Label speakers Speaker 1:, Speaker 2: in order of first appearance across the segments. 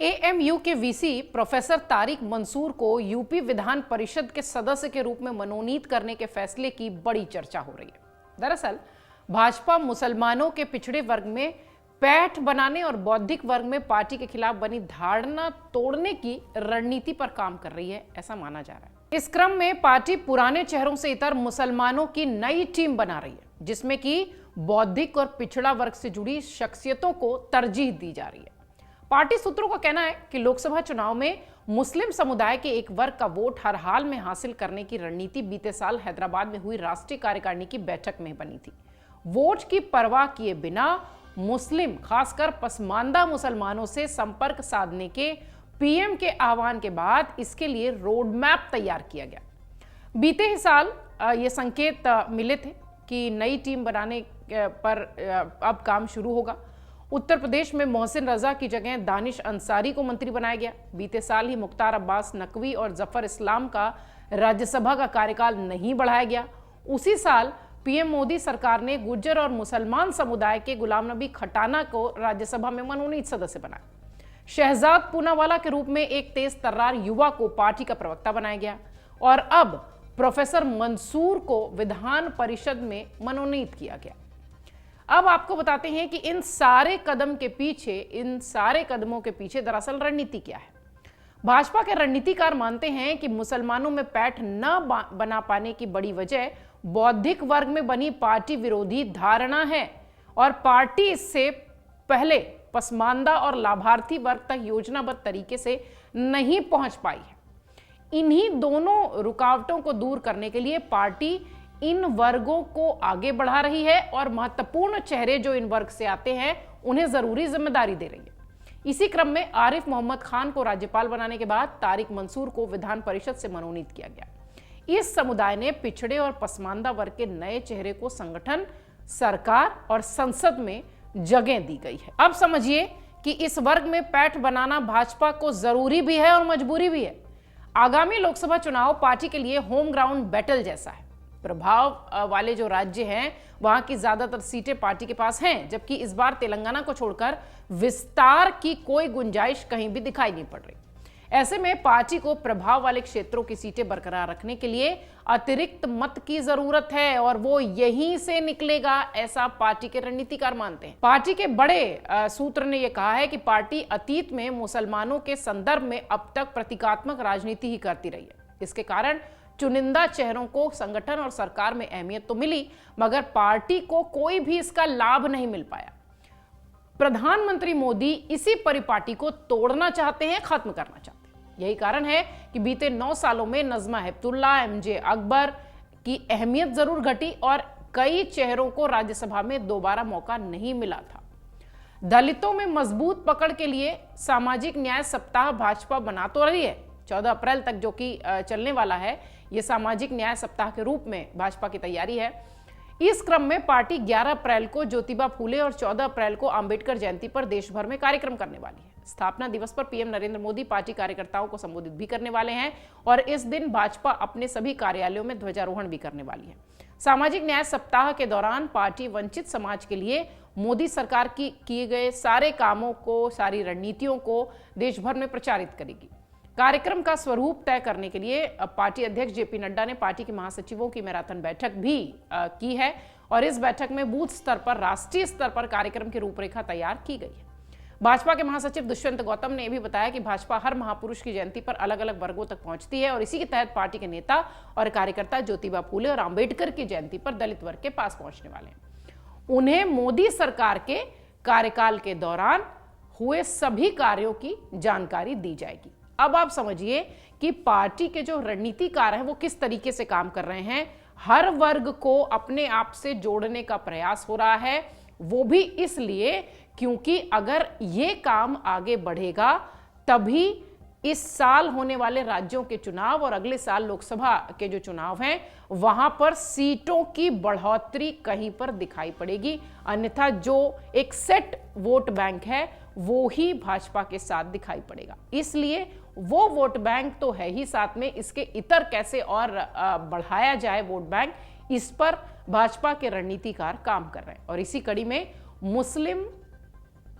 Speaker 1: AMU के VC professor Tariq Mansoor को UP Vidhan Parishad के सदस्य के रूप में मनोनीत करने के फैसले की बड़ी चर्चा हो रही है। दरअसल भाजपा मुसलमानों के पिछड़े वर्ग में पैठ बनाने और बौद्धिक वर्ग में पार्टी के खिलाफ बनी धारणा तोड़ने की रणनीति पर काम कर रही है, ऐसा माना जा रहा है। इस क्रम में पार्टी पुराने चेहरों से इतर मुसलमानों की नई टीम बना रही है, जिसमें कि बौद्धिक और पिछड़ा वर्ग से जुड़ी शख्सियतों को तरजीह दी जा रही है। पार्टी सूत्रों का कहना है कि लोकसभा चुनाव में मुस्लिम समुदाय के एक वर्ग का वोट हर हाल में हासिल करने की रणनीति बीते साल हैदराबाद में हुई राष्ट्रीय कार्यकारिणी की बैठक में बनी थी। वोट की परवाह किए बिना मुस्लिम, खासकर पसमानदा मुसलमानों से संपर्क साधने के पीएम के आह्वान के बाद इसके लिए रोड मैप तैयार किया गया। बीते ही साल ये संकेत मिले थे कि नई टीम बनाने पर अब काम शुरू होगा। उत्तर प्रदेश में मोहसिन रजा की जगह दानिश अंसारी को मंत्री बनाया गया। बीते साल ही मुख्तार अब्बास नकवी और जफर इस्लाम का राज्यसभा का कार्यकाल नहीं बढ़ाया गया। उसी साल पीएम मोदी सरकार ने गुर्जर और मुसलमान समुदाय के गुलाम नबी खटाना को राज्यसभा में मनोनीत सदस्य बनाया। शहजाद पूनावाला के रूप में एक तेज तर्रार युवा को पार्टी का प्रवक्ता बनाया गया और अब प्रोफेसर मंसूर को विधान परिषद में मनोनीत किया गया। अब आपको बताते हैं कि इन सारे कदमों के पीछे दरअसल रणनीति क्या है। भाजपा के रणनीतिकार मानते हैं कि मुसलमानों में पैठ न बना पाने की बड़ी वजह बौद्धिक वर्ग में बनी पार्टी विरोधी धारणा है और पार्टी इससे पहले पसमानदा और लाभार्थी वर्ग तक योजनाबद्ध तरीके से नहीं पहुंच पाई है। इन्हीं दोनों रुकावटों को दूर करने के लिए पार्टी इन वर्गों को आगे बढ़ा रही है और महत्वपूर्ण चेहरे जो इन वर्ग से आते हैं उन्हें जरूरी जिम्मेदारी दे रही है। इसी क्रम में आरिफ मोहम्मद खान को राज्यपाल बनाने के बाद तारिक मंसूर को विधान परिषद से मनोनीत किया गया। इस समुदाय ने पिछड़े और पसमानदा वर्ग के नए चेहरे को संगठन, सरकार और संसद में जगह दी गई है। अब समझिए कि इस वर्ग में पैठ बनाना भाजपा को जरूरी भी है और मजबूरी भी है। आगामी लोकसभा चुनाव पार्टी के लिए होम ग्राउंड बैटल जैसा है। प्रभाव वाले जो राज्य हैं वहां की ज्यादातर सीटें पार्टी के पास हैं, जबकि इस बार तेलंगाना को छोड़कर विस्तार की कोई गुंजाइश कहीं भी दिखाई नहीं पड़ रही। ऐसे में पार्टी को प्रभाव वाले क्षेत्रों की सीटें बरकरार रखने के लिए अतिरिक्त मत की जरूरत है और वो यहीं से निकलेगा, ऐसा पार्टी के रणनीतिकार मानते हैं। पार्टी के बड़े सूत्र ने यह कहा है कि पार्टी अतीत में मुसलमानों के संदर्भ में अब तक प्रतीकात्मक राजनीति ही करती रही है। इसके कारण चुनिंदा चेहरों को संगठन और सरकार में अहमियत तो मिली, मगर पार्टी को कोई भी इसका लाभ नहीं मिल पाया। प्रधानमंत्री मोदी इसी परिपाटी को तोड़ना चाहते हैं, खत्म करना चाहते हैं। यही कारण है कि बीते 9 सालों में नजमा हेपतुल्ला, एमजे अकबर की अहमियत जरूर घटी और कई चेहरों को राज्यसभा में दोबारा मौका नहीं मिला था। दलितों में मजबूत पकड़ के लिए सामाजिक न्याय सप्ताह भाजपा बना तो रही है। 14 अप्रैल तक जो कि चलने वाला है, यह सामाजिक न्याय सप्ताह के रूप में भाजपा की तैयारी है। इस क्रम में पार्टी 11 अप्रैल को ज्योतिबा फूले और 14 अप्रैल को अंबेडकर जयंती पर देश भर में कार्यक्रम करने वाली है। स्थापना दिवस पर पीएम नरेंद्र मोदी पार्टी कार्यकर्ताओं को संबोधित भी करने वाले हैं और इस दिन भाजपा अपने सभी कार्यालयों में ध्वजारोहण भी करने वाली है। सामाजिक न्याय सप्ताह के दौरान पार्टी वंचित समाज के लिए मोदी सरकार की किए गए सारे कामों को, सारी रणनीतियों को देश भर में प्रचारित करेगी। कार्यक्रम का स्वरूप तय करने के लिए पार्टी अध्यक्ष जेपी नड्डा ने पार्टी के महासचिवों की मैराथन बैठक भी की है और इस बैठक में बूथ स्तर पर, राष्ट्रीय स्तर पर कार्यक्रम की रूपरेखा तैयार की गई है। भाजपा के महासचिव दुष्यंत गौतम ने यह भी बताया कि भाजपा हर महापुरुष की जयंती पर अलग अलग वर्गों तक पहुंचती है और इसी के तहत पार्टी के नेता और कार्यकर्ता ज्योतिबा फूले और अंबेडकर की जयंती पर दलित वर्ग के पास पहुंचने वाले हैं। उन्हें मोदी सरकार के कार्यकाल के दौरान हुए सभी कार्यों की जानकारी दी जाएगी। अब आप समझिए कि पार्टी के जो रणनीतिकार हैं वो किस तरीके से काम कर रहे हैं। हर वर्ग को अपने आप से जोड़ने का प्रयास हो रहा है, वो भी इसलिए क्योंकि अगर ये काम आगे बढ़ेगा तभी इस साल होने वाले राज्यों के चुनाव और अगले साल लोकसभा के जो चुनाव हैं वहां पर सीटों की बढ़ोतरी कहीं पर दिखाई पड़ेगी। अन्यथा जो एक सेट वोट बैंक है वो ही भाजपा के साथ दिखाई पड़ेगा। इसलिए वो वोट बैंक तो है ही, साथ में इसके इतर कैसे और बढ़ाया जाए वोट बैंक, इस पर भाजपा के रणनीतिकार काम कर रहे हैं। और इसी कड़ी में मुस्लिम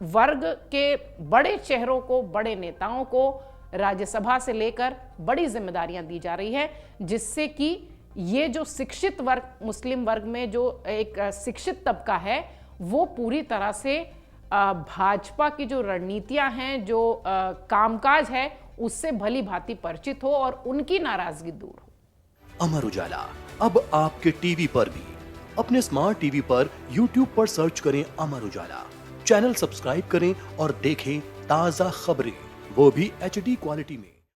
Speaker 1: वर्ग के बड़े चेहरों को, बड़े नेताओं को राज्यसभा से लेकर बड़ी जिम्मेदारियां दी जा रही है, जिससे कि ये जो शिक्षित वर्ग, मुस्लिम वर्ग में जो एक शिक्षित तबका है, वो पूरी तरह से भाजपा की जो रणनीतियां हैं, जो कामकाज है, उससे भली भांति परिचित हो और उनकी नाराजगी दूर हो।
Speaker 2: अमर उजाला अब आपके टीवी पर भी। अपने स्मार्ट टीवी पर YouTube पर सर्च करें अमर उजाला, चैनल सब्सक्राइब करें और देखें ताजा खबरें, वो भी HD क्वालिटी में।